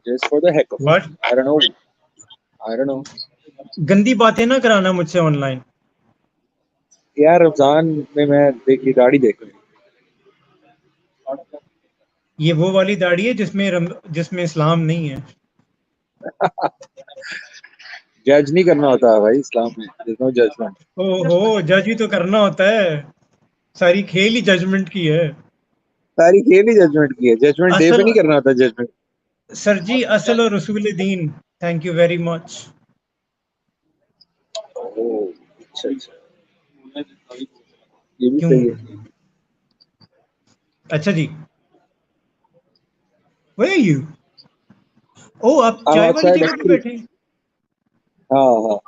just for the heck of it. What? I don't know. गंदी बातें ना कराना मुझसे ऑनलाइन। यार रमजान में मैं देखी दाढ़ी देख रही ये वो वाली दाढ़ी है जिसमें इस्लाम नहीं है। जज नहीं करना होता है भाई इस्लाम में, there's no judgment. ओहो, जज भी तो करना होता है, सारी खेल ही जजमेंट की है। सारी खेल ही जजमेंट की है, जजमेंट डे पे असल नहीं करना होता जजमेंट। सर जी, असल और रसूल दीन। Thank you very much. अच्छा ये भी क्यों? सही है। अच्छा जी, Where are you? ओ, आप I'm चाय वाली outside जगह पे actually. बैठे हैं? हाँ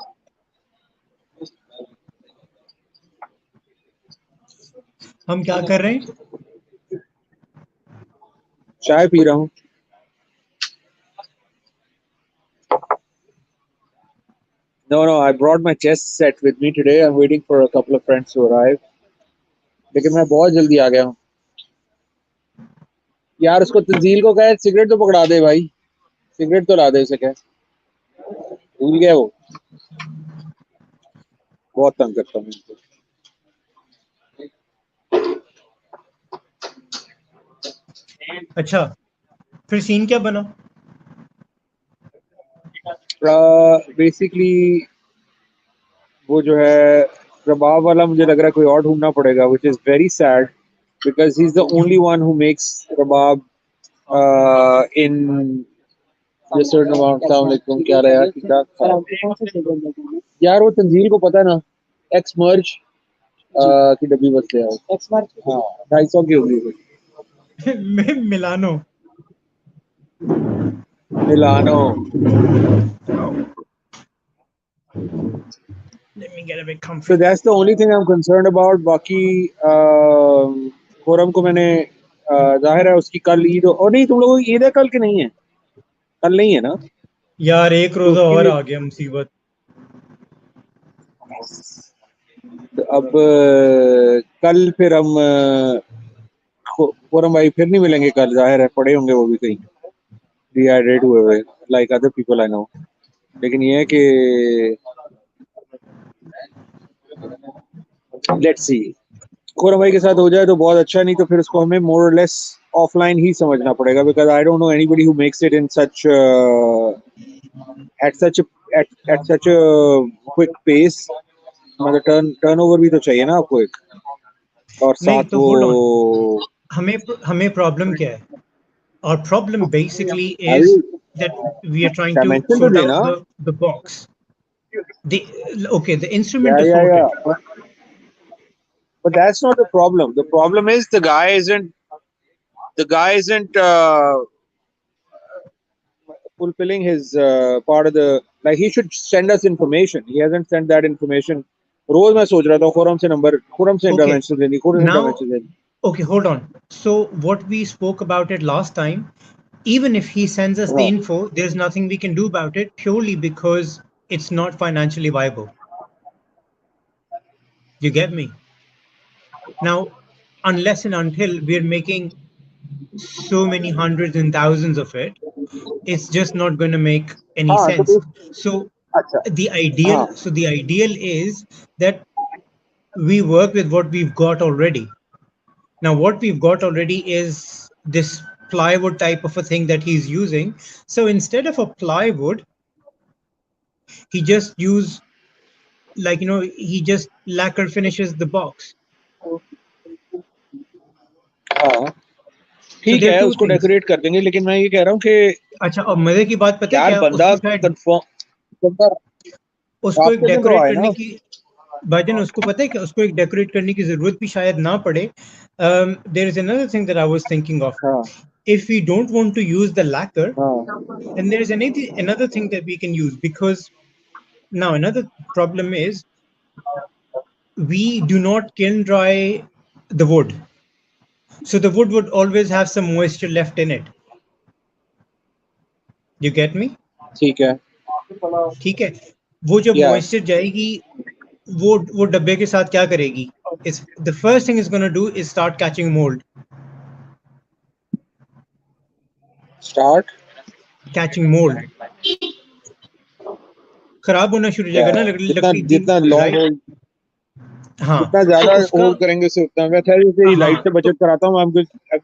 हम क्या कर रहे हैं? चाय पी रहा हूँ। No, I brought my chess set with me today. I'm waiting for a couple of friends to arrive. लेकिन मैं बहुत जल्दी आ गया हूँ यार। उसको तंजील को कहे सिगरेट तो पकड़ा दे भाई, सिगरेट तो ला दे उसे, कहे भूल गया वो, बहुत तंग करता हूँ इनको। अच्छा, फिर सीन क्या बना? बेसिकली वो जो है रबाब वाला, मुझे लग रहा है कोई और ढूंढना पड़ेगा, which is very sad because he's the only one who makes रबाब in a certain amount. अस्सलाम क्या रहा है यार, वो तंजील को पता ना, एक्स मर्ज की डब्बी बस ले आओ। एक्स मर्ज हाँ 250 की होगी वो। Milano. Let me get a bit comfy. So that's the only thing I'm concerned about. बाकी फोरम को मैंने जाहिर है उसकी कल ईद, और नहीं तुम लोगों की ईद है कल की नहीं है? कल नहीं है ना यार, एक तो रोजा उसकी और भी आ गया मुसीबत। तो अब कल फिर हम फोरम भाई फिर नहीं मिलेंगे कल, जाहिर है पड़े होंगे वो भी कहीं डिहाइड्रेट हुए हुए like other people I know. लेकिन ये है कि लेट्स सी, खोरम भाई के साथ हो जाए तो बहुत अच्छा, नहीं तो फिर उसको हमें मोर और लेस ऑफलाइन ही समझना पड़ेगा, because I don't know anybody who makes it in such at such quick pace. मतलब टर्नओवर भी तो चाहिए ना आपको एक, और नहीं साथ तो वो होल्ड ऑन, हमें प्रॉब्लम क्या है? और प्रॉब्लम बेसिकली इज अभी that we are trying to dimension तो sort out देना। the box. The instrument is या sorted. but that's not the problem. The problem is the guy isn't fulfilling his part of the, like he should send us information. He hasn't sent that information. रोज मैं सोच रहा था खुरम से Okay, intervention लेनी, खुरम से now, intervention लेनी। okay, hold on. So what we spoke about it last time, even if he sends us the हाँ info, there's nothing we can do about it purely because it's not financially viable. You get me? Now, unless and until we're making so many hundreds and thousands of it, it's just not going to make any हाँ तो sense. So अच्छा the हाँ ideal is that we work with what we've got already. Now, what we've got already is this plywood type of a thing that he's using. So instead of a plywood, he just use, like, he just lacquer finishes the box. हाँ So ठीक there are है, two उसको things. Decorate कर देंगे, लेकिन मैं ये कह रहा हूँ कि अच्छा, और मजे की बात पता है यार क्या? बंदा उसको शायद बंदा उसको रात एक के दिन तो डेकोरेट आए करने ना। की, भाईजान उसको पता है कि उसको एक डेकोरेट करने की जरूरत भी शायद ना पड़े. There is another thing that I was thinking of. हाँ If we don't want to use the lacquer, हाँ then there is another thing that we can use, because now another problem is we do not kiln dry the wood. So the wood would always have some moisture left in it. You get me? ठीक है ठीक है. वो जब या moisture जाएगी, वो डब्बे के साथ क्या करेगी? It's the first thing it's going to do is start catching mold. Start catching mold. खराब होना शुरू हो जाएगा ना जितना लकड़ी जितना लॉन्ग right? होल्ड, हाँ जितना ज्यादा तो उसका होल्ड करेंगे उससे उतना। मैं खैर तेरी लाइट हाँ से तो बचत कराता हूँ। I'm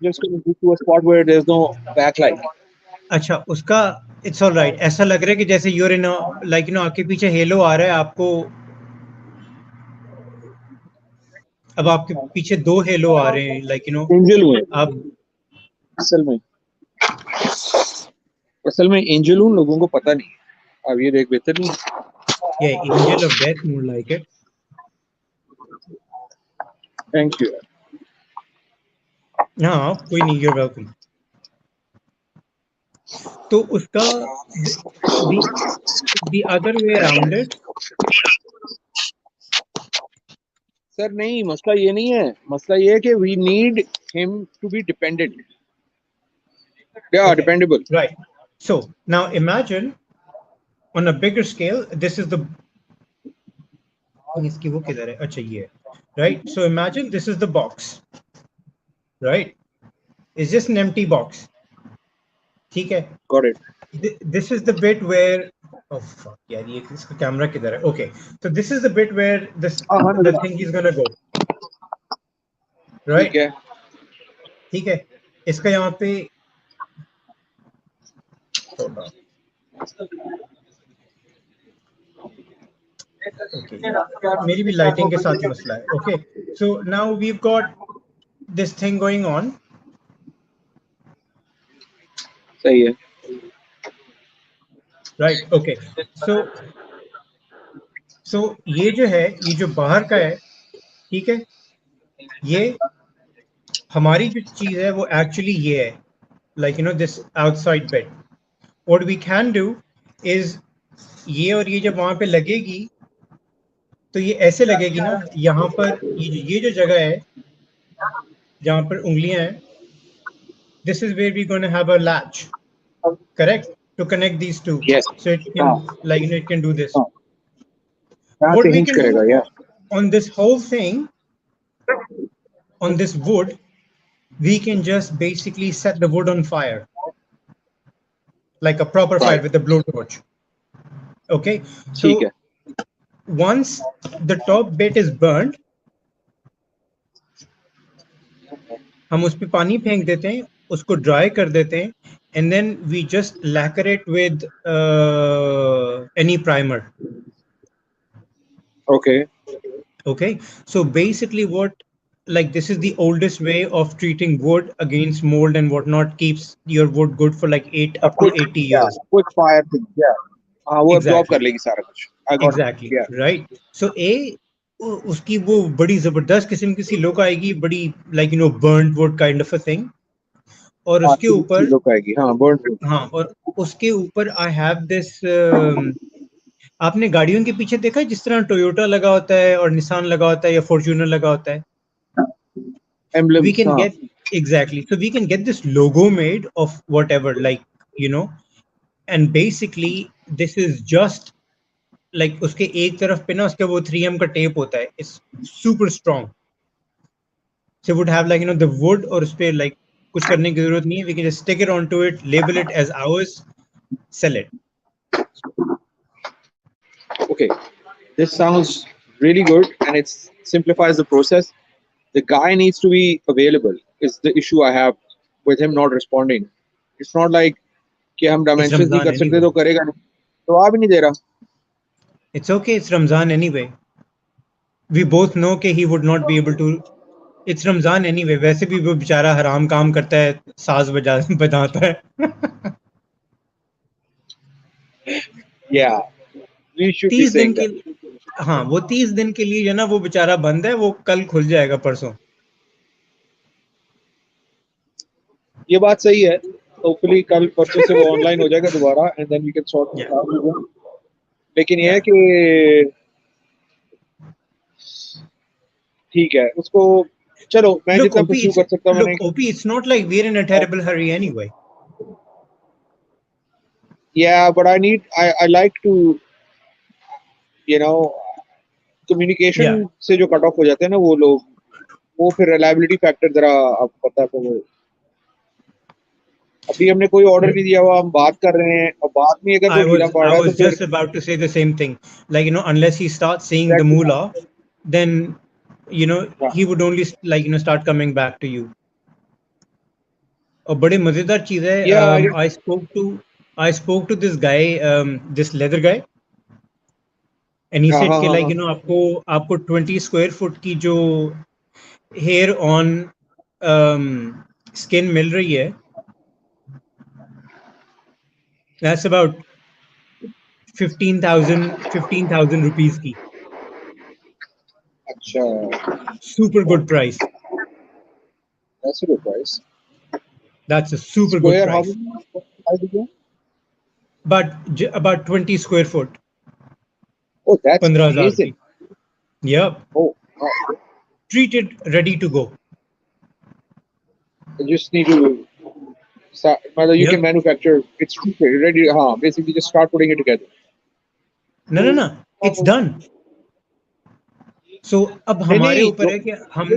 just going to a spot where there's no backlight. अच्छा उसका इट्स ऑल राइट। ऐसा लग रहा है कि जैसे you're in like you know आपके पीछे हेलो आ रहा है आपको, अब आपके पीछे दो हेलो आ रहे हैं लाइक यू नो एंजल हुए आप असल में, असल में एंजल हूँ, लोगों को पता नहीं है। अब ये देख बेहतर नहीं। ये angel of death more like it. Thank you. हाँ कोई नहीं, यूर वेलकम। तो उसका the other way around it, sir नहीं, मसला ये नहीं है। मसला ये है कि we need him to be dependent, या okay, dependable. right, so now imagine on a bigger scale this is the इसकी वो किधर है, अच्छा ये है, right, so imagine this is the box, right, it's just an empty box, ठीक है, got it. this is the bit where oh fuck यार ये इसका कैमरा किधर है, okay, so this is the bit where this हाँ the नजर आ, thing is gonna go, ठीक right, है। ठीक है, इसका यहाँ पे थोड़ा okay, मेरी भी लाइटिंग के साथ मसला है, okay, so now we've got this thing going on, सही है। right, okay, so ये जो है, ये जो बाहर का है, ठीक है, ये हमारी जो चीज है वो एक्चुअली ये है, like you know this outside bit, what we can do is ये और ये जब वहां पे लगेगी तो ये ऐसे लगेगी ना, यहाँ पर ये जो जगह है जहाँ पर उंगलियां हैं, this is where we're going to have a latch, correct, to connect these two, yes. so it can हाँ like you know it can do this, हाँ, यहाँ what से we हिंज can do करेगा या on this whole thing, on this wood, we can just basically set the wood on fire like a proper fire right. with a blowtorch, okay, ठीक so है। once the top bit is burned, हम उस पे पानी फेंक देते हैं, उसको ड्राई कर देते हैं, and then we just lacquer it with any primer, okay. okay, so basically what, like this is the oldest way of treating wood against mold and whatnot, keeps your wood good for like 8 up to 80 years, quick fire thing या, हाँ वो absorb कर exactly, लेगी सारा कुछ। I got exactly, या। right, so उसकी वो बड़ी जबरदस्त किस्म की सी लुक आएगी, बड़ी like you know burnt wood kind of a thing, और हाँ उसके ऊपर लुक आएगी। हाँ बर्न। हाँ, और उसके ऊपर आई हैव दिस, आपने गाड़ियों के पीछे देखा है जिस तरह टोयोटा लगा होता है और निसान लगा होता है या फॉर्च्यूनर लगा होता है, we एम्बलम्स। can हाँ get exactly, so we can get this logo made of whatever, like you know, and basically this is just like उसके एक तरफ पे ना उसके वो 3M का टेप होता है, it's super strong, so would have like you know the wood, और उस पे like कुछ करने की जरूरत नहीं है, we can just stick it onto it, label it as ours, sell it. okay, this sounds really good and it simplifies the process. The guy needs to be available is the issue I have with him not responding. It's not like कि हम It's dimensions नहीं Ramzan कर सकते anyway. तो करेगा नहीं, तो आ भी नहीं दे रहा। It's okay, it's Ramzan anyway. We both know कि he would not be able to. It's Ramzan anyway. वैसे भी वो बेचारा हराम काम करता है, साज बजाता है। Yeah, we should be 30 दिन saying के that. हाँ, वो 30 दिन के लिए जो ना वो बेचारा बंद है, वो कल खुल जाएगा परसों। ये बात सही है। होपफुली कल परसों से वो ऑनलाइन हो जाएगा दोबारा and then we can sort Yeah, it out. लेकिन ये है yeah. कि ठीक है उसको, चलो मैं Look, जितना OP, परस्यू कर सकता हूँ मैंने। it's not like we're in a terrible hurry anyway. Yeah, but I like to you know communication Yeah. से जो कट ऑफ हो जाते हैं ना वो लोग, वो फिर रिलायबिलिटी फैक्टर जरा आपको पता है तो वो अभी हमने कोई ऑर्डर नहीं दिया हुआ, हम बात कर रहे हैं और बात में अगर वो ढीला पड़ I रहा है तो was फिर just about to say the same thing. Like, unless he starts seeing the exactly, moolah, then, हाँ he would only start coming back to you. और बड़े मजेदार चीज है. yeah I guess, I spoke to this guy, this leather guy, and he हाँ said हाँ कि हाँ like, हाँ आपको 20 square foot की जो hair on skin मिल रही है, that's about 15,000 rupees की. अच्छा, Super good price. that's a good price. That's a super good Square how price. many size again? But about 20 square foot, Oh, that's 15,000 amazing. की. Yep. Oh, wow. Treated, ready to go. You just need to start, मतलब you can Yep. manufacture, it's ready, हाँ, basically just start putting it together. No. It's done. So अब नहीं हमारे नहीं, ऊपर है कि हम.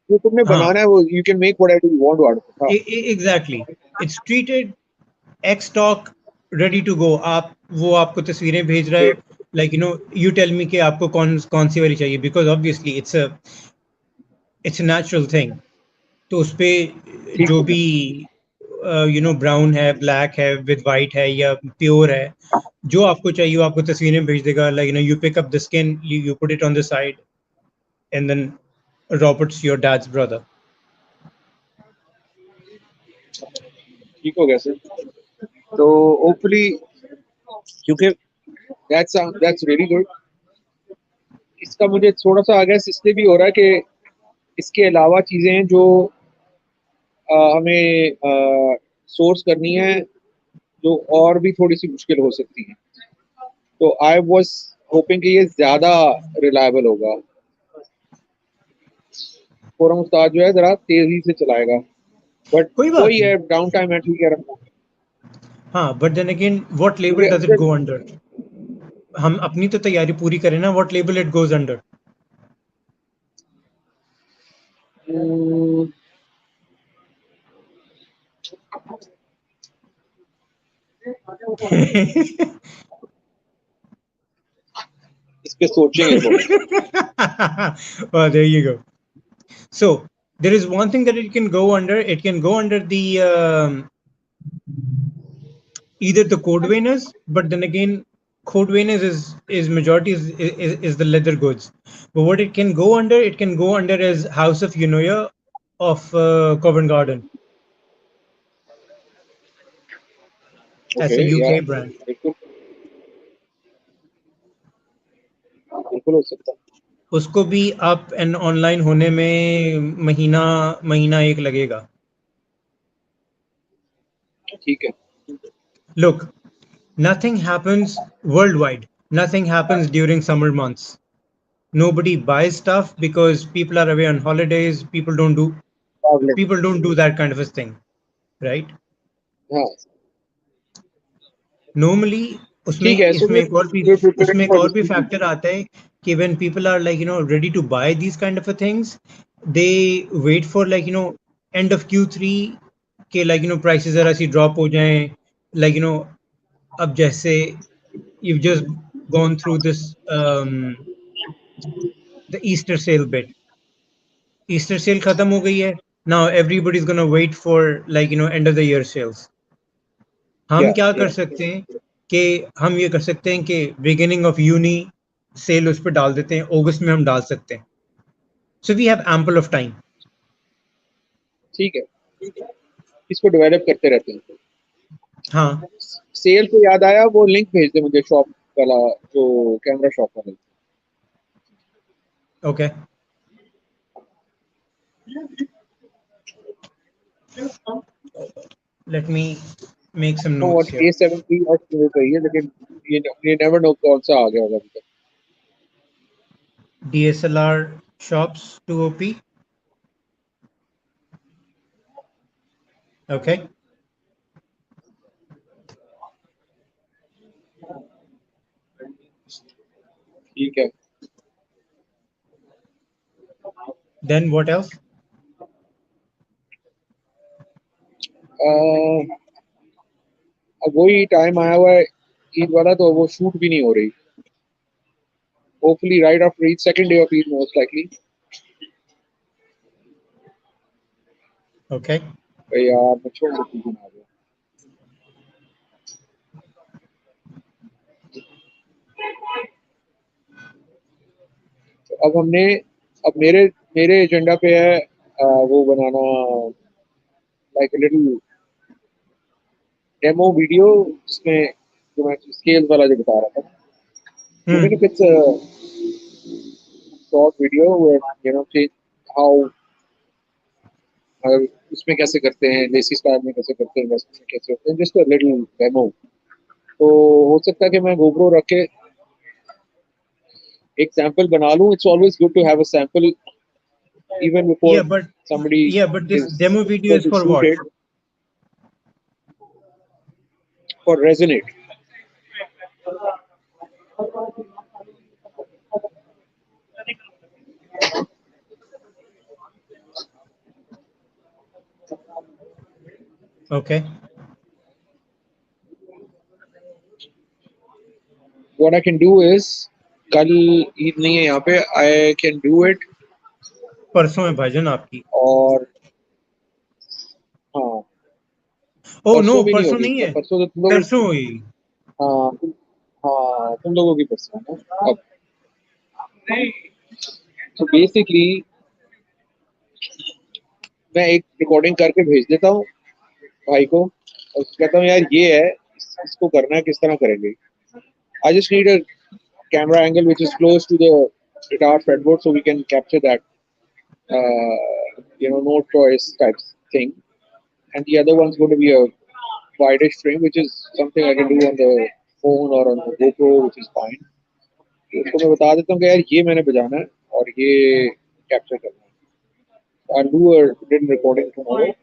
जो तुमने हाँ, बनाना है वो you can make whatever you want out of it. हाँ, exactly. It's treated, X stock, ready to go. वो आपको तस्वीरें भेज रहा है. great. Like, you tell me कि आपको कौन सी वाली चाहिए, because obviously it's a natural thing. तो उस पे ठीक जो है, भी ब्राउन है, ब्लैक है, विद वाइट है या प्योर है, जो आपको चाहिए वो आपको तस्वीरें भेज देगा. Like you pick up the skin, you put it on the side, and then Robert's your dad's brother. ठीक हो गया सर. तो hopefully क्योंकि that's really good. इसका मुझे थोड़ा सा आगे इसलिए भी हो रहा है कि इसके अलावा चीजें हैं जो हमें सोर्स करनी है जो और भी थोड़ी सी मुश्किल हो सकती है. तो आई वाज होपिंग कि ये ज्यादा रिलायबल होगा. फोरम उस्ताद जो है जरा तेजी से चलाएगा, बट कोई बात वही नहीं. है डाउन टाइम है, ठीक है रखना. हाँ, but then again, what label क्योंकि डज इट गो अंडर? हम अपनी तो तैयारी पूरी करें ना. What label it goes under? Hmm, इस पे सोचेंगे थोड़ा. Well, there you go. So there is one thing that it can go under. It can go under the either the Codewiners, but then again, Codewiners is majority is the leather goods. But what it can go under is House of Unoya of Covent Garden. That's okay a या UK brand. बिल्कुल बिल्कुल हो सकता उसको भी up and online होने में महीना महीना एक लगेगा. है. ठीक है. Look, nothing happens worldwide. Nothing happens during summer months. Nobody buys stuff because people are away on holidays. Problem. People don't do that kind of a thing, right? हाँ Normally, उसमें ठीक है. सो इसमें प्रिपेयरिंग उसमें एक फॉर और this. भी factor आता है कि when people are like ready to buy these kind of a things, they wait for end of Q3 के prices जरा सी drop हो जाएं. like you know अब जैसे you've just gone through this the Easter sale bit. Easter sale खत्म हो गई है. Now everybody's gonna wait for end of the year sales. हम या क्या या कर सकते हैं कि हम ये कर सकते हैं कि बिगिनिंग ऑफ यूनी सेल उस पर डाल देते हैं. अगस्त में हम डाल सकते हैं. So we have ample of time. ठीक है. इसको डेवलप करते रहते हैं. हाँ. सेल को याद आया, वो लिंक भेज दे मुझे शॉप वाला, जो कैमरा शॉप वाला. Okay. Let me make some no notes what here. A7 और मुझे चाहिए, लेकिन ये नेवर नो कौन सा आ गया होगा अभी तक. DSLR shops 2OP. ओके. ठीक है. Then what else? अब वही टाइम आया हुआ है ईद वाला, तो वो शूट भी नहीं हो रही. Hopefully right after Eid, second day of Eid most likely. Okay. यार मैं छोड़ देती हूँ आगे. तो अब मेरे मेरे एजेंडा पे है वो बनाना like a little demo video जिसमें जो मैं स्केल वाला जो बता रहा था. Even if it's a short video where change how उसमें कैसे करते हैं, देसी स्टाइल में कैसे करते हैं, वेस्टर्न में कैसे करते हैं, जस्ट अ लिटिल डेमो. तो हो सकता है कि मैं GoPro रख के एक सैंपल बना लूं. It's always good to have a sample even before somebody this is demo video going is to for shoot what? it. For Resonate. Okay. What I can do is कल ईद नहीं है यहाँ पे, I can do it. परसों है भाईजान आपकी. और हाँ. Oh no, भी परसों होगी. नहीं है. परसों तो तुम लोग. परसों हुई. हाँ तुम लोगों की परसों है ना. अब तो बेसिकली मैं एक रिकॉर्डिंग करके भेज देता हूँ भाई को और कहता हूँ यार ये है, इसको करना है, किस तरह करेंगे. I just need a camera angle which is close to the guitar fretboard so we can capture that no choice type thing. And the other one's going to be a wideish frame, which is something I can do on the phone or on the GoPro, which is fine. उसको मैं बता देता हूँ कि यार ये मैंने बजाना है और ये कैप्चर करना है. I'll do a written recording tomorrow.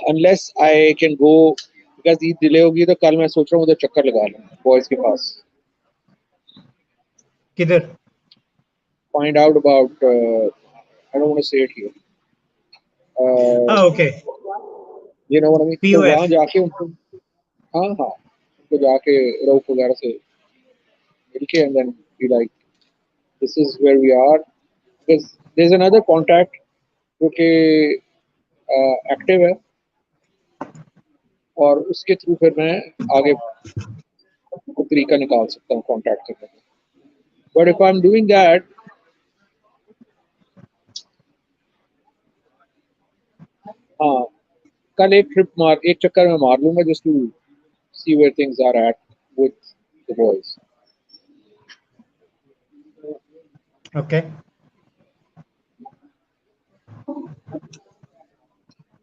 Unless I can go, because Eid delay होगी तो कल मैं सोच रहा हूँ उधर चक्कर लगा लूँ बॉयज के पास. किधर? Find out about I don't want to say it here. Okay. You know what I mean? तो वहाँ जाके उनको उनको जाके रऊफ वगैरह से मिलके and then be like, this is where we are. Because there's another contact जो कि एक्टिव है और उसके थ्रू फिर मैं आगे तरीका निकाल सकता हूँ कॉन्टैक्ट करने का. But if I am doing that, हाँ कल एक चक्कर में मार लूंगा just to see where things are at with the boys. Okay.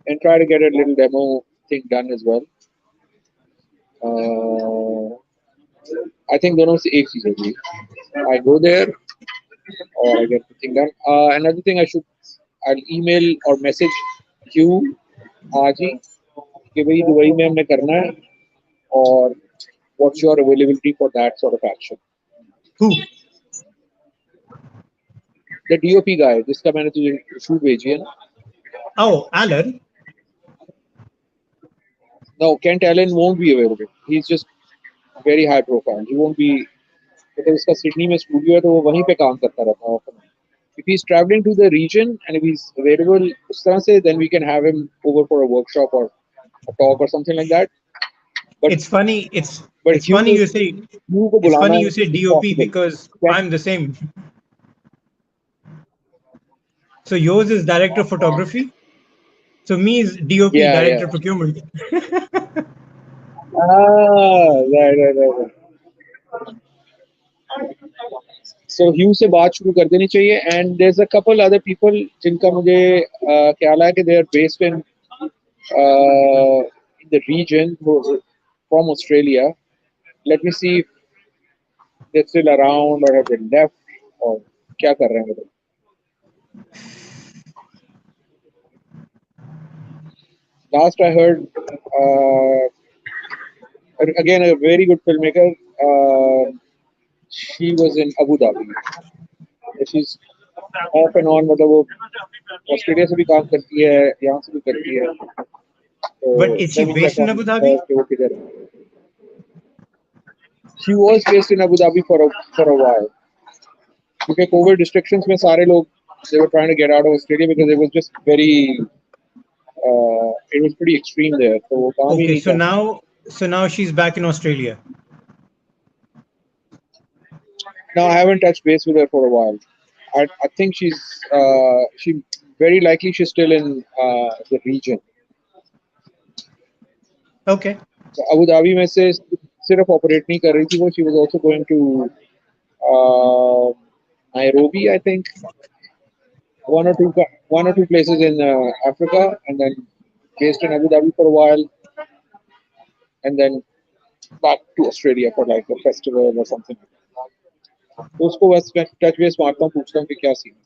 And try to get a little demo thing done as well. I think दोनों से एक चीज होगी. I go there or I get the thing done. Another thing I'll email or message you आज ही कि भाई Dubai में हमने करना है और what's your availability for that sort of action. Who? The DOP guy जिसका मैंने तुझे शूट भेजी है ना. Oh, Alan. No, Kent Allen won't be available. He's just very high profile. He won't be, because उसका सिडनी में studio है तो वो वहीं पे काम करता रहता है. If he's traveling to the region and if he's available उस तरह से, then we can have him over for a workshop or a talk or something like that. But it's funny. It's Hugh, funny you say. It's funny you say DOP because I'm the same. So yours is director of photography. So me is DOP, director of procurement. Right. So Hugh से बात शुरू कर देनी चाहिए. And there's a couple other people जिनका मुझे ख्याल है कि they are based in the region from Australia. Let me see if they're still around or have they left or क्या कर रहे हैं. Last I heard, again a very good filmmaker. She was in Abu Dhabi. She's of and on, मतलब वो Australia से भी काम करती है, यहाँ से भी करती है, तो But is she then we based check in on Abu Dhabi? कि वो किधर है. She was based in Abu Dhabi for a while. क्योंकि कोविड रिस्ट्रिक्शंस में सारे लोग they were trying to get out of Australia because it was just very it was pretty extreme there, तो वो काम ही Okay, नहीं था. so now she's back in Australia. No, I haven't touched base with her for a while. I think she very likely she's still in the region. Okay. So Abu Dhabi में से सिर्फ operate नहीं कर रही थी वो. She was also going to Nairobi, I think, one or two places in Africa, and then based in Abu Dhabi for a while, and then back to Australia for like a festival or something. तो उसको बस touch base मारता हूँ, पूछता हूँ कि क्या scene है.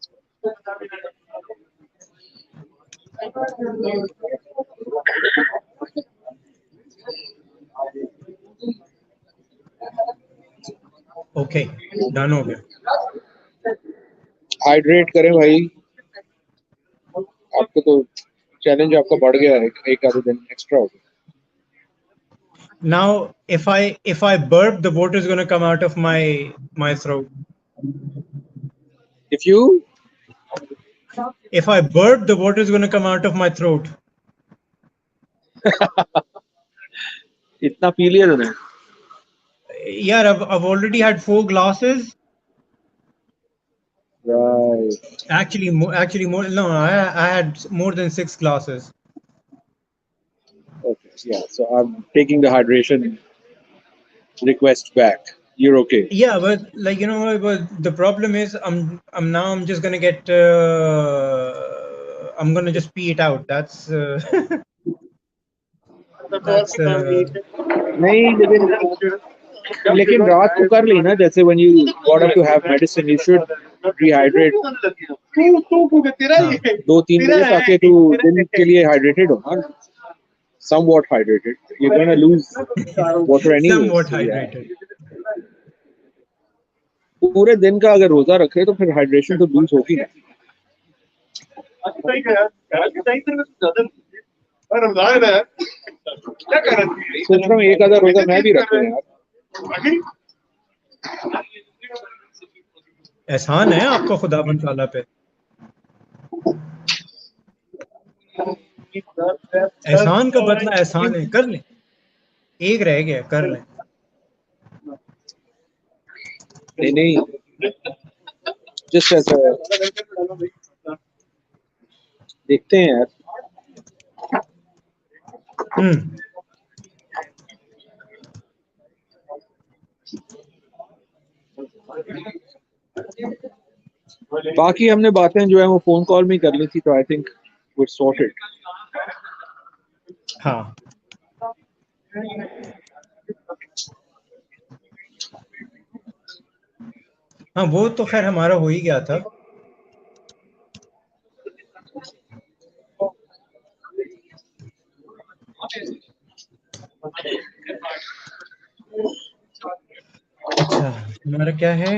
Okay, डन हो गया. हाइड्रेट करें भाई, आपको तो चैलेंज आपका बढ़ गया है, एक आधे दिन एक्स्ट्रा हो गया. Now, if I burp, the water is going to come out of my throat. If you If I burp, the water is going to come out of my throat. इतना पी लिया तूने? Yeah, I've already had 4 glasses. Right. Actually more. No, I had more than 6 glasses. Okay. Yeah. So I'm taking the hydration request back. You're okay. Yeah, but like but the problem is I'm just gonna get I'm gonna just pee it out. That's that's नहीं, लेकिन रात को कर ली ना, जैसे when you got up to have medicine, you should rehydrate. 2-3 बजे ताकि तू दिन के लिए hydrated हो ना, somewhat hydrated. You're gonna lose water anyway. somewhat so yeah. hydrated. पूरे दिन का अगर रोजा रखे तो फिर हाइड्रेशन तो लूज होगी ना. सोच रहा हूँ एक आधा रोजा मैं भी रखूं यार. एहसान है आपका खुदाबंद ताला पे. एहसान का बदला एहसान है. कर ले, एक रह गया, कर ले. नहीं जस्ट ऐसा देखते हैं यार. बाकी हमने बातें जो है वो फोन कॉल में कर ली थी, तो आई थिंक वी सॉर्टेड. हाँ, हाँ, वो तो खैर हमारा हो ही गया था. अच्छा, हमारा क्या है?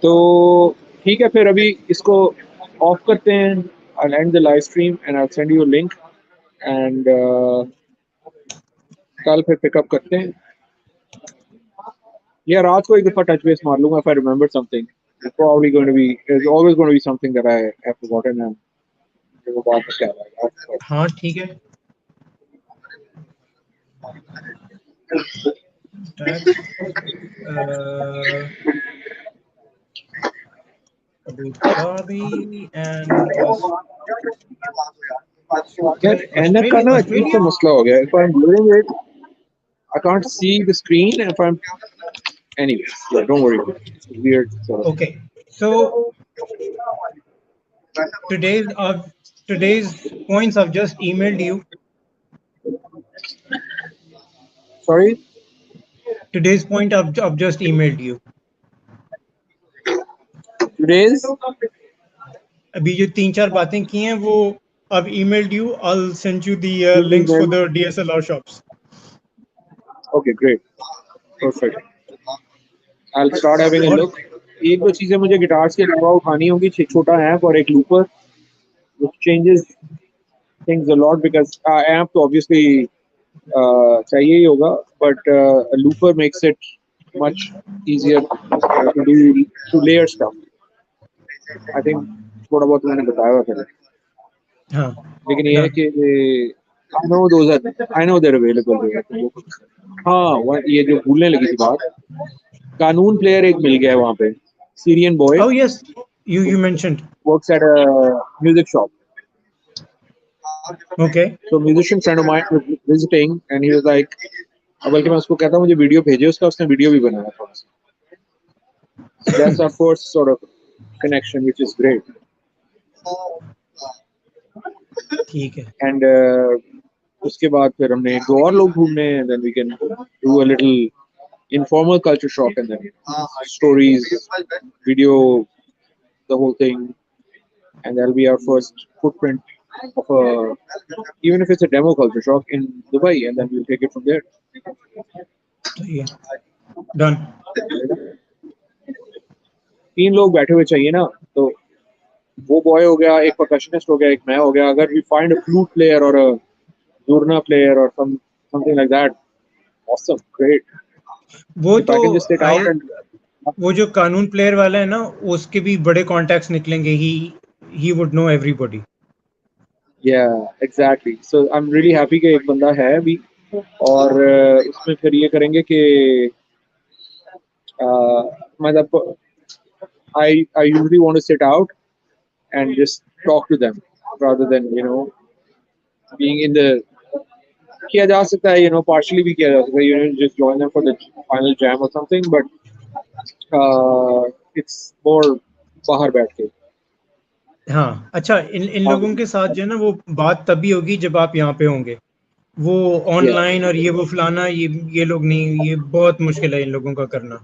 तो ठीक है, फिर अभी इसको ऑफ करते हैं. I'll end the live stream and I'll send you a link and कल फिर पिकअप करते हैं. या रात को एक दफा टच बेस मार लूंगा if I remember something. It's probably going to be, there's always going to be something that I have forgotten and वो बात में क्या है. हाँ ठीक है. Abu Dhabi and यार एनक का ना अजीब सा मसला हो गया है. If I'm doing it, I can't see the screen. If I'm anyway, yeah, don't worry. It's weird. So. Okay, so today's points I've just emailed you. Sorry. Today's point I've just emailed you. Today's. अभी जो 3-4 बातें की हैं वो I've emailed you. I'll send you the links for the DSLR shops. Okay, great, perfect. I'll start having a look. एक दो चीजें मुझे गिटार्स के अलावा उठानी होंगी. छोटा amp और एक looper, which changes things a lot because amp तो obviously चाहिए ही होगा, but a looper makes it much easier to layer stuff. I think थोड़ा बहुत मैंने बताया हुआ था. हाँ. लेकिन ये है कि I know they're available. हाँ, ये जो भूलने लगी थी बात, कानून प्लेयर एक मिल गया है वहाँ पे, Syrian boy. Oh yes, you mentioned. Works at a music shop. Okay. So musician friend of mine was visiting and he was like, बल्कि मैं उसको कहता हूँ मुझे वीडियो भेजे, उसका उसने वीडियो भी बनाया थोड़ा सा. So that's our first sort of connection, which is great. ठीक है. And उसके बाद फिर हमने दो और लोग ढूंढने, and then we can do a little informal culture shock and then stories, video, the whole thing, and that'll be our first footprint of a, even if it's a demo culture shock in Dubai, and then we'll take it from there. Yeah. Done. 3 लोग बैठे हुए चाहिए ना, तो वो boy हो गया, एक परकशनिस्ट हो गया, एक मैं हो गया. अगर we find a flute player or a durna player or something like that, awesome, great. वो If I can just sit out and वो जो कानून प्लेयर वाला है ना, उसके भी बड़े कॉन्टैक्ट्स निकलेंगे. he would know everybody. Yeah, exactly. So I'm really happy कि एक बंदा है अभी, और उसमें फिर ये करेंगे कि मतलब I usually want to sit out and just talk to them rather than being in the, किया जा सकता है, partially भी किया जा सकता है, just join them for the final jam or something, but it's more बाहर बैठ के. हाँ. अच्छा, इन लोगों के साथ जो है ना वो बात तभी होगी जब आप यहाँ पे होंगे. वो ऑनलाइन और ये वो फलाना, ये लोग नहीं, ये बहुत मुश्किल है इन लोगों का करना.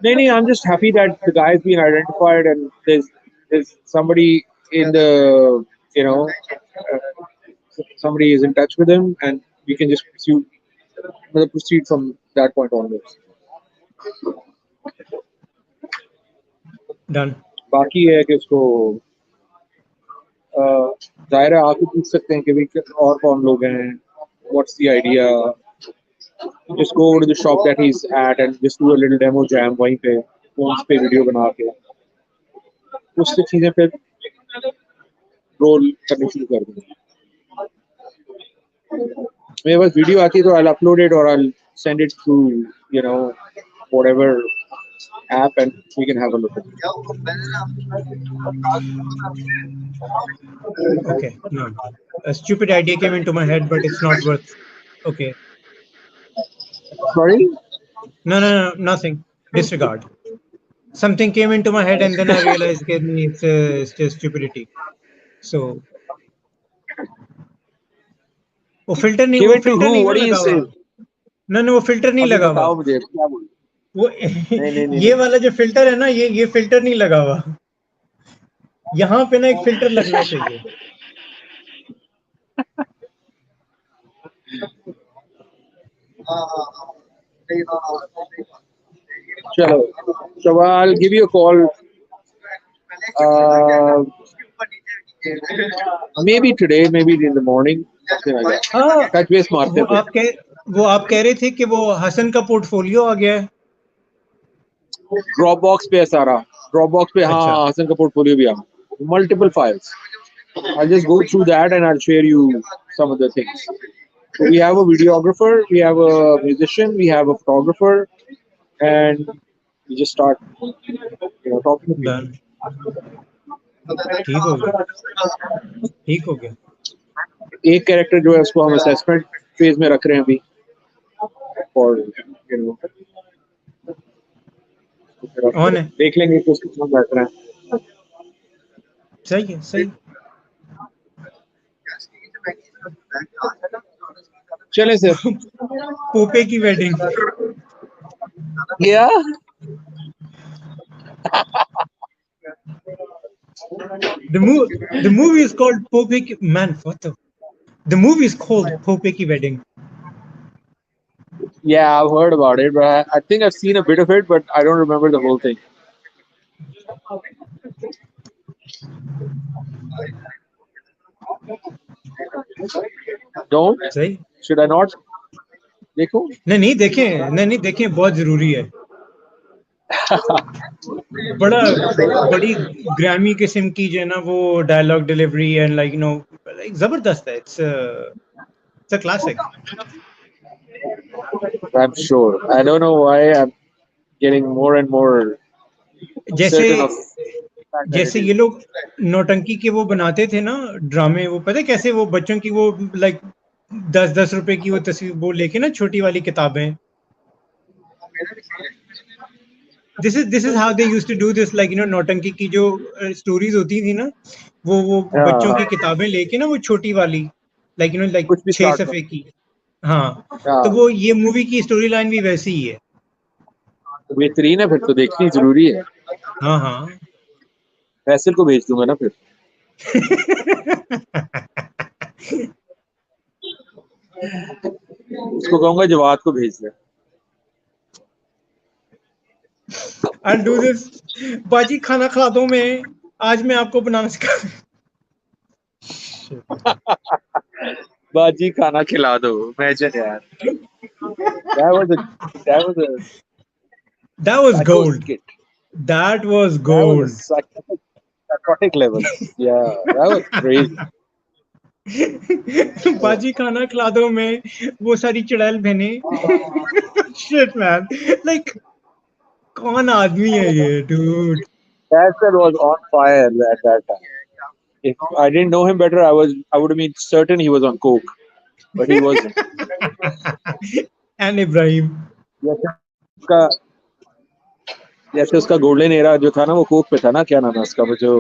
नहीं, I'm just happy that the guy has been identified and there's somebody in the, somebody is in touch with him and we can just proceed from that point onwards. Done. बाकी है कि उसको जाहिर है आप ही पूछ सकते हैं कि और कौन लोग हैं, what's the idea. Just go over to the shop that he's at and just do a little demo jam वहीं पे phones पे वीडियो बना के उससे चीजें फिर रोल करनी शुरू कर देंगे. मेरे पास वीडियो आती है तो I'll upload it or I'll send it through whatever app and we can have a look at it. Okay. No. A stupid idea came into my head, but it's not worth. Okay. Sorry? No, nothing. Disregard. Something came into my head and then I realized it's just stupidity. So. वो filter नहीं, वो filter नहीं लगा हुआ. No, वो filter नहीं लगा हुआ. वो ये वाला जो फिल्टर है ना, ये फिल्टर नहीं लगा हुआ. यहाँ पे ना एक फिल्टर लगना चाहिए. चलो, so I'll give you a call. Maybe today, maybe in the morning. हाँ. वो आप कह रहे थे कि वो हसन का पोर्टफोलियो आ गया है. ड्रॉपबॉक्स पे है सारा, ड्रॉपबॉक्स पे हाँ अच्छा हसन का पोर्टफोलियो भी है, multiple files. I'll just go through that and I'll share you some of the things. So we have a videographer, we have a musician, we have a photographer, and we just start, talking to done, ठीक हो गया, ठीक हो गया. people. एक character जो है उसको हम असेसमेंट फेज में रख रहे हैं अभी, और ऑन है, देख लेंगे कि उसके साथ बैठ रहे हैं. सही है, सही. चले सर. पोपे की वेडिंग. क्या? The movie is called Pope ki man. What the movie is called Pope ki wedding. Yeah, I've heard about it, but I think I've seen a bit of it, but I don't remember the whole thing. Don't? सही. Should I not? देखो. नहीं नहीं देखें, नहीं नहीं देखें, बहुत जरूरी है. बड़ा बड़ी ग्रैमी किस्म की जो है ना वो डायलॉग डिलीवरी एंड लाइक जबरदस्त है. It's a classic. I'm sure. I don't know why I'm getting more and more जैसे certain of जैसे ये लोग नौटंकी के वो बनाते थे ना ड्रामे, वो पता है कैसे वो बच्चों की वो लाइक 10-10 रुपए की वो तस्वीर वो लेके ना छोटी वाली किताबें. this is how they used to do this, like नौटंकी की जो स्टोरीज होती थी ना, वो बच्चों की किताबें लेके ना वो छोटी वाली लाइक कुछ भी 6 start सफ़े की. हाँ, हाँ, तो वो ये मूवी की स्टोरी लाइन भी वैसी ही है. बेहतरीन है, फिर तो देखनी जरूरी है. हाँ हाँ. फैसल को भेज दूंगा ना फिर. उसको कहूंगा जवाद को भेज दे. I'll do this. बाजी खाना खिला दो में आज मैं आपको बनाना सिखा. बाजी खाना खिला दो. Imagine यार. That was a That was psycho gold. skit. That was That was a gold. psychotic level. Yeah, that was crazy. बाजी खाना खिला दो में वो सारी चुड़ैल बहने. Shit man, like कौन आदमी है ये dude. That was on fire at that time. If I didn't know him better, I would have been certain he was on coke, but he wasn't. And Ibrahim. जैसे उसका golden era जो था ना वो कोक पे था ना, क्या नाम है उसका, वो जो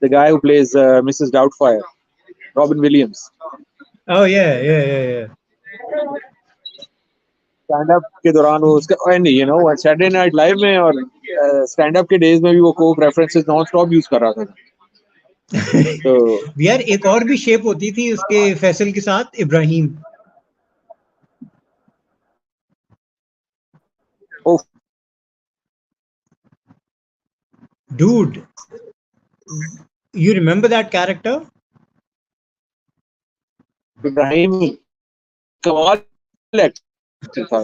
the guy who plays Mrs. Doubtfire, Robin Williams. Oh yeah. Stand up के दौरान वो उसका एंड सैटरडे नाइट लाइव में और स्टैंड अप के डेज में भी वो Coke references non stop use कर रहा था. तो यार एक और भी शेप होती थी उसके फैसल के साथ, Ibrahim. oh, Dude, you remember that character? Ibrahim कमाल एक्टर था.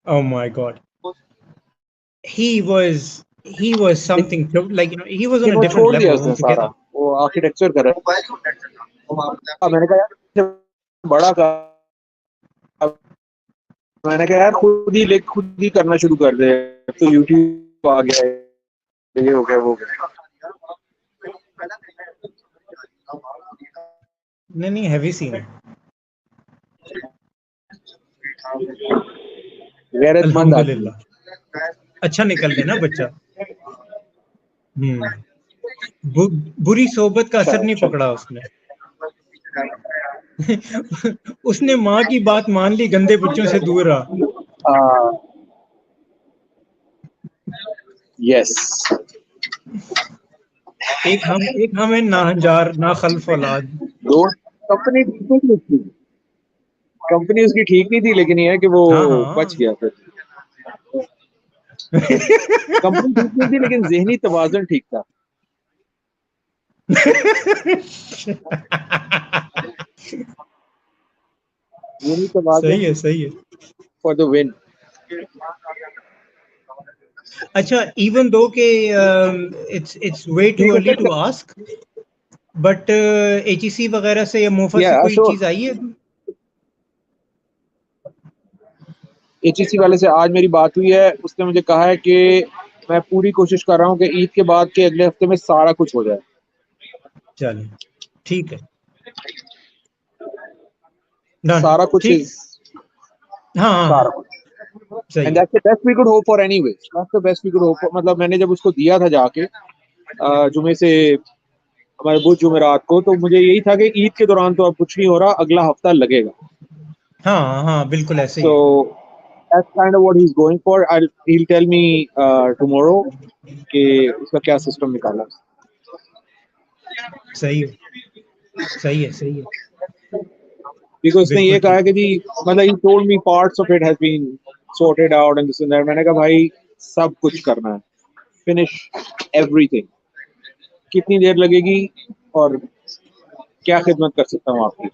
Oh my god. He was something like he was on a वो different छोड़ दिया level उसने सारा, altogether. वो आर्किटेक्चर कर रहा है. मैंने कहा यार बड़ा का मैंने कहा यार खुद ही करना शुरू कर दे, तो यूट्यूब आ गया, ये हो गया वो हो गया. नहीं हैवी सीन है. गैरतमंद आदमी. अल्हम्दुलिल्लाह अच्छा निकल गया ना बच्चा. बुरी सोबत का असर नहीं पकड़ा उसने. उसने माँ की बात मान ली, गंदे बच्चों से दूर रहा. यस. एक हम है ना हजार ना खल्फ औलाद. दो कंपनी उसकी ठीक नहीं थी, लेकिन ये है कि वो हाँ. बच गया फिर. कंपनी ठीक नहीं थी लेकिन ज़हनी तवाज़ुन ठीक था. ज़हनी तवाज़ुन सही है. for the win. अच्छा, even though के it's way too early to ask, but HEC वगैरह से या मोफा से Yeah, कोई so चीज आई है? HEC वाले से आज मेरी बात हुई है, उसने मुझे कहा है कि मैं पूरी कोशिश कर रहा हूँ कि ईद के बाद के अगले हफ्ते में सारा कुछ हो जाए. चलिए, ठीक है, डन, सारा कुछ ठीक, is हाँ हाँ सारा कुछ. सही And है, that's the best we could hope for anyways. That's the best we could hope for. मतलब मैंने जब उसको दिया था जाके जुमे से हमारे बुध जुमेरात को, तो मुझे यही था कि ईद के दौरान तो अब कुछ नहीं हो रहा, अगला हफ्ता लगेगा. हाँ हाँ बिल्कुल ऐसे ही है. So that's kind of what he's going for. He'll tell me tomorrow कि उसका क्या सिस्टम निकाला. सही है, सही है, सही है, Because उसने ये बिल्कुल कहा ठीक. कि जी मतलब he told me parts of it has been sorted out and this and that. मैंने कहा भाई सब कुछ करना है, finish everything. कितनी देर लगेगी और क्या खिदमत कर सकता हूँ आपकी.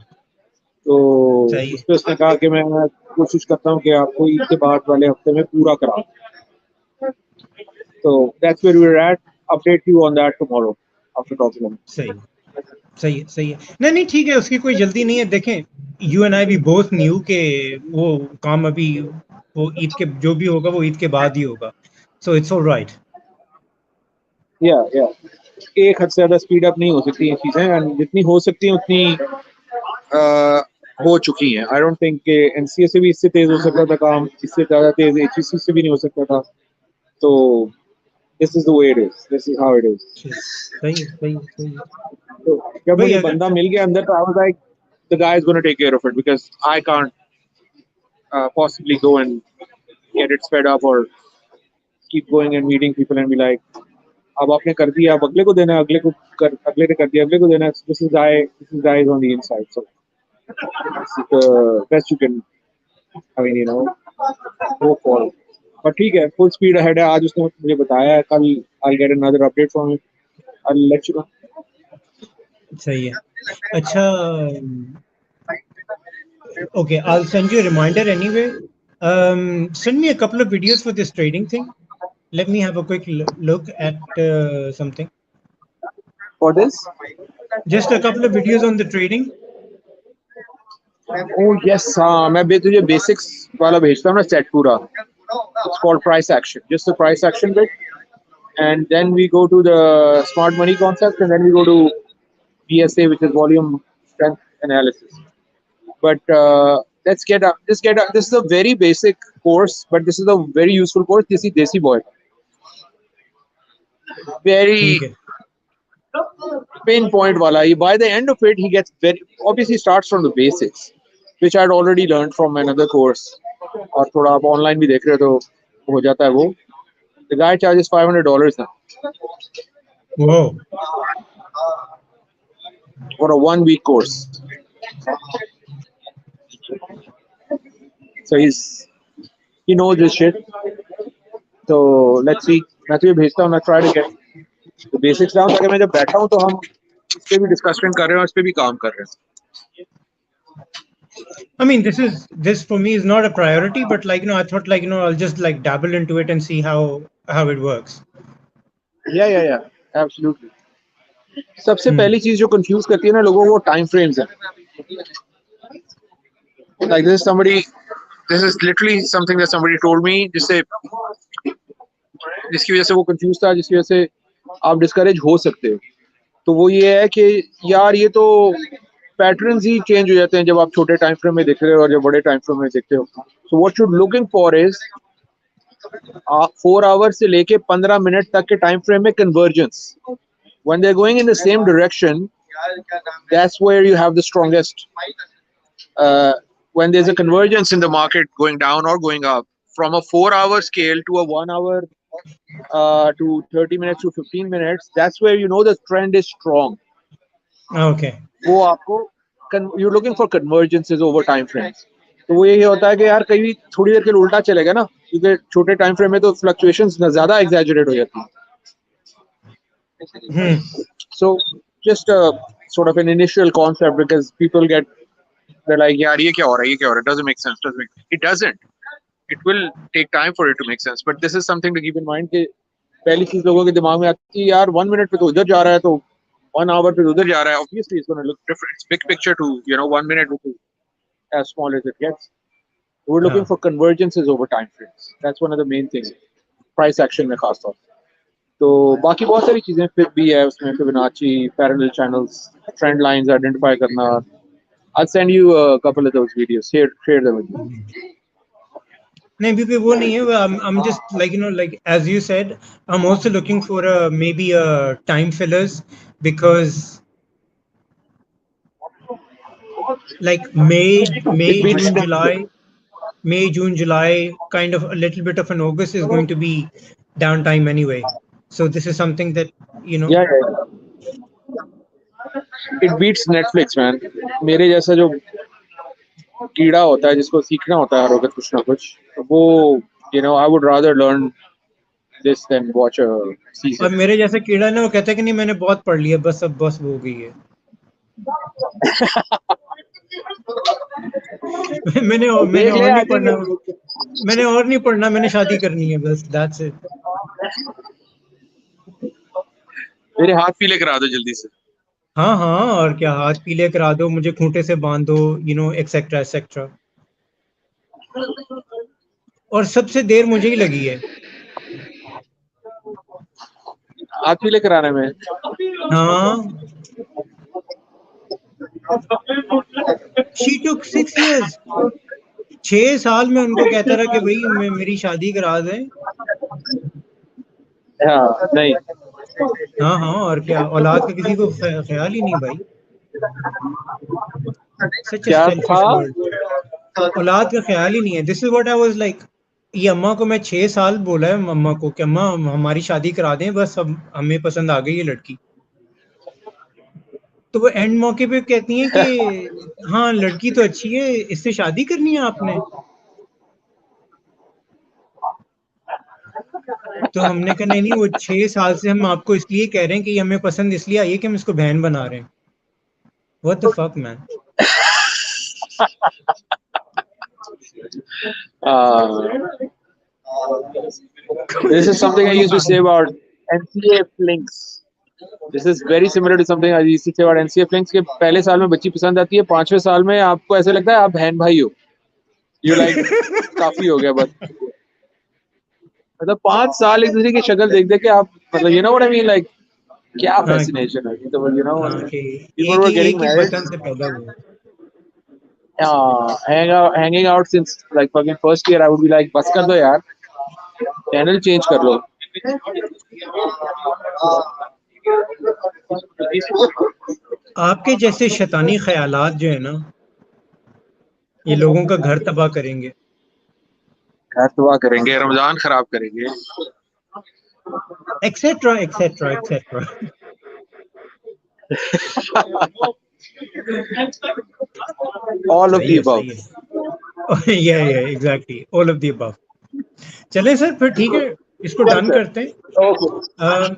तो सही है, उस पे उसने कहा कि मैं कोशिश करता हूँ कि आपको ईद के बाद वाले हफ्ते में पूरा कराऊं. So that's where we're at. Update you on that tomorrow after talking to him. सही है, सही है, सही है. नहीं नहीं ठीक है, उसकी कोई जल्दी नहीं है. देखें, you and I we both knew के वो काम अभी वो ईद के जो भी होगा वो ईद के बाद ही होगा. So it's all right. Yeah. एक हद से ज़्यादा स्पीड अप नहीं हो सकती ये चीज़ें, and जितनी हो सकती हैं उतनी हो चुकी हैं. आई डोंट थिंक कि एनसीए से भी इससे तेज हो सकता था काम, इससे ज़्यादा तेज एचईसी से भी नहीं हो सकता था. तो this is the way it is, this is how it is. सही है, सही है, सही है. तो जब भाई मुझे अगर बंदा मिल गया अंदर, तो I was like the guy is gonna take care of it because I can't possibly go and get it sped up or keep going and meeting people and be like अब आपने कर दिया, अब अगले को देना है, अगले ने कर दिया, अगले को देना है. This is guy is on the inside, so this is the best you can, I mean, go for. But ठीक है, full speed ahead है. आज उसने मुझे बताया है, कल I'll get another update from him. I'll let you know. सही है. अच्छा, okay, I'll send you a reminder anyway. Send me a couple of videos for this trading thing. Let me have a quick look at something. For this? Just a couple of videos on the trading. Oh yes, हाँ मैं तुझे basics वाला भेजता हूँ ना set पूरा. It's called price action. Just the price action bit, and then we go to the smart money concept, and then we go to VSA, which is volume strength analysis. But let's get up. This is a very basic course, but this is a very useful course. This is Desi Boy. Very ठीक है. pinpoint wala. By the end of it, he gets very obviously starts from the basics, which I'd already learned from another course. और थोड़ा आप online भी देख रहे हो तो हो जाता है वो. The guy charges $500 now. Whoa. For a 1 week course. So he knows this shit. So let's see. मैं तुझे भेजता हूँ. मैं try to get the basics down ताकि मैं जब बैठा हूँ तो हम इस पे भी डिस्कशन कर रहे हैं और इस पे भी काम कर रहे हैं. I mean, this for me is not a priority, but like I thought I'll just like dabble into it and see how it works. Yeah. Absolutely. सबसे पहली चीज जो कंफ्यूज करती है ना लोगों को, वो टाइम फ्रेम्स है. Like this is literally something that somebody told me, जिसकी वजह से वो कंफ्यूज था, जिसकी वजह से आप डिस्करेज हो सकते हो. तो वो ये है कि यार ये तो पैटर्न्स ही चेंज हो जाते हैं जब आप छोटे टाइम फ्रेम में देख रहे हो और जब बड़े टाइम फ्रेम में देखते हो. So what should looking for is 4 hours से लेके 15 मिनट तक के टाइम फ्रेम में convergence. When they're going in the same direction, that's where you have the strongest. When there's a convergence in the market going down or going up from a 4-hour scale to a 1 hour to 30 minutes to 15 minutes, that's where you know the trend is strong. Okay. वो आपको you're looking for convergences over time frames. तो वो यही होता है कि यार कहीं थोड़ी देर के लिए उल्टा चलेगा ना, क्योंकि छोटे टाइम फ्रेम में तो फ्लक्चुएशंस ज्यादा एग्जैजरेट हो जाती हैं. So just sort of an initial concept, because people they're like, yaar ye kya ho raha hai, doesn't make sense. It doesn't. it will take time for it to make sense. But this is something to keep in mind कि पहली चीज लोगों के दिमाग में आती है यार 1 minute पे तो उधर जा रहा है तो 1 hour पे उधर जा रहा है. Obviously it's going to look different. It's big picture to 1 minute, which is as small as it gets. We're looking हाँ for convergences over time frames. That's one of the main things. Price action में खास तौर पे. तो बाकी बहुत सारी चीजें फिर भी है उसमें, Fibonacci, parallel channels, trend lines identify करना. I'll send you a couple of those videos. Share them with you. नहीं भी वो नहीं है. I'm just like as you said, I'm also looking for maybe a time fillers, because like It beats June, July, kind of a little bit of an August is going to be downtime anyway. So this is something that yeah. It beats Netflix, man. मेरे जैसा जो कीड़ा होता है जिसको सीखना होता है हर वक्त कुछ ना कुछ, वो I would rather learn this than watch a और season. मेरे जैसे कीड़ा ना, वो कहता है कि नहीं मैंने बहुत पढ़ लिया, बस अब बस हो गई है. मैंने और नहीं पढ़ना, मैंने शादी करनी है बस, that's it. मेरे हाथ पीले करा दो जल्दी से. हाँ हाँ, और क्या, हाथ पीले करा दो, मुझे खूंटे से बांध दो, एक्सेट्रा एक्सेट्रा. और सबसे देर मुझे ही लगी है. हाथ पीले कराने में. हाँ, she took 6 years. 6 साल में उनको कहता रहा कि भाई मेरी शादी करा दें. हाँ नहीं. हाँ हाँ, और क्या, औलाद का किसी को ख्याल ही नहीं भाई. Such a क्या selfish था? world. औलाद का ख्याल ही नहीं है. This is what I was like. ये अम्मा को मैं 6 साल बोला है अम्मा को कि अम्मा हमारी शादी करा दें, बस अब हमें पसंद आ गई ये लड़की. तो वो एंड मौके पे कहती हैं कि हाँ लड़की तो अच्छी है, इससे शादी करनी है आपने. तो हमने कहा नहीं, वो 6 साल से हम आपको इसलिए कह रहे हैं कि ये हमें पसंद इसलिए आई है कि हम इसको बहन बना रहे हैं. What the fuck, man? This is something I used to say about NCA Flinks. This is very similar to something I used to say about NCA Flinks. के पहले साल में बच्ची पसंद आती है, 5वें साल में आपको ऐसे लगता है आप बहन भाई हो. You like काफी हो गया बस. मतलब 5 साल एक दूसरे की शक्ल देख देख के आप, मतलब you know what I mean, like क्या fascination है. तो people were getting married. Button से पैदा हुए. Hanging out since like fucking first year. I would be like बस कर दो यार, चैनल चेंज कर लो. आपके जैसे शैतानी ख्यालात जो है ना, ये लोगों का घर तबाह करेंगे. घर तबाह करेंगे, रमजान खराब करेंगे, etcetera etcetera etcetera. all of the above. yeah exactly, all of the above. चलें सर, फिर ठीक है, इसको डन करते हैं.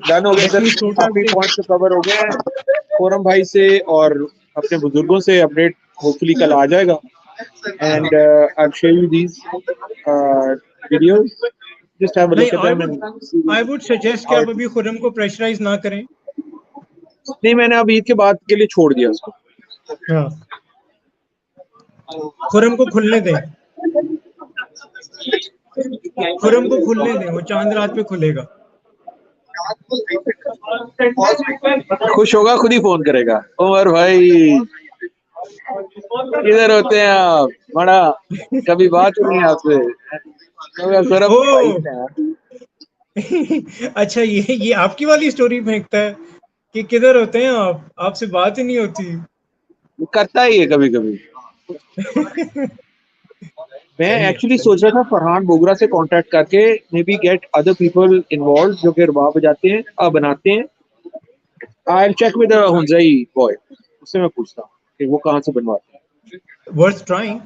डन हो गया सर. काफी पॉइंट्स कवर हो गए हैं. फोरम भाई से और अपने बुजुर्गों से अपडेट होपफुली कल आ जाएगा. And I will share you these videos. Just have a look at them. I would suggest कि आप अभी खुरम को प्रेशराइज ना करें. नहीं, मैंने अब ईद के बाद के लिए छोड़ दिया उसको. हाँ, खुरम को खुलने दें, खुरम को खुलने दें, वो चांद रात पे खुलेगा. खुश होगा, खुद ही फोन करेगा. उमर भाई किधर होते हैं आप, बड़ा कभी बात नहीं आपसे. अच्छा, ये आपकी वाली स्टोरी फेंकता है कि किधर होते हैं आप, आपसे बात ही नहीं होती. करता ही है कभी कभी. मैं एक्चुअली सोच रहा था फरहान बोगरा से कांटेक्ट करके may be get other people involve जो कि रुबाब बजाते हैं, बनाते हैं. I will check with Hunzai boy, उससे मैं पूछता हूँ कि वो कहाँ से बनवाते हैं. Worth trying.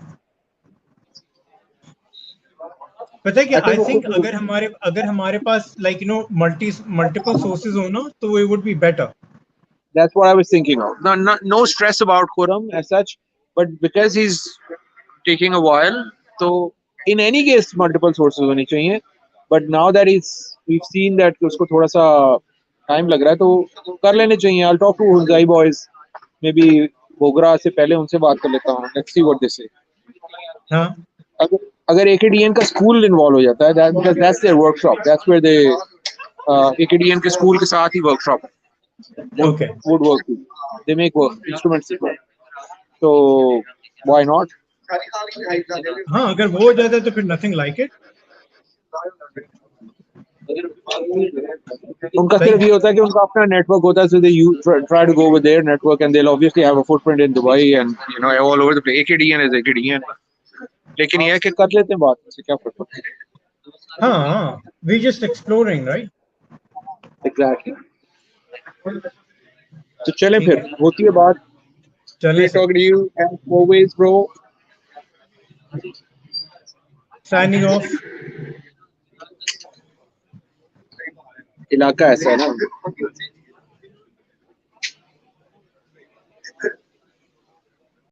पता है कि आई थिंक अगर हमारे पास लाइक मल्टीपल सोर्सेज हो ना, तो it would be better. That's what I was thinking of. No stress about Khurram as such, but because he's taking a while, so in any case multiple sources होनी चाहिए, but now that we've seen that उसको थोड़ा सा time लग रहा है तो कर लेने चाहिए. I'll talk to Hunzai boys, maybe Bogra से पहले उनसे बात कर लेता हूँ. Let's see what they say. हाँ. अगर AKDN का स्कूल इन्वॉल्व हो जाता है, because that's their workshop, that's where they AKDN के स्कूल के साथ ही workshop Okay. would work. They make instruments as well. So why not? हाँ, अगर वो हो जाता है तो फिर nothing like it. उनका सिर्फ ये होता है कि उनका अपना नेटवर्क होता है, so they try to go with their network and they'll obviously have a footprint in Dubai and you know all over the place. AKDN is AKDN. लेकिन ये है कि कर लेते हैं बात से क्या फर्क पड़ता है. हाँ, we just exploring, right? Exactly. तो चलें फिर, होती है बात. चलें Great talking to you as always, bro. Signing off. इलाका ऐसा है ना.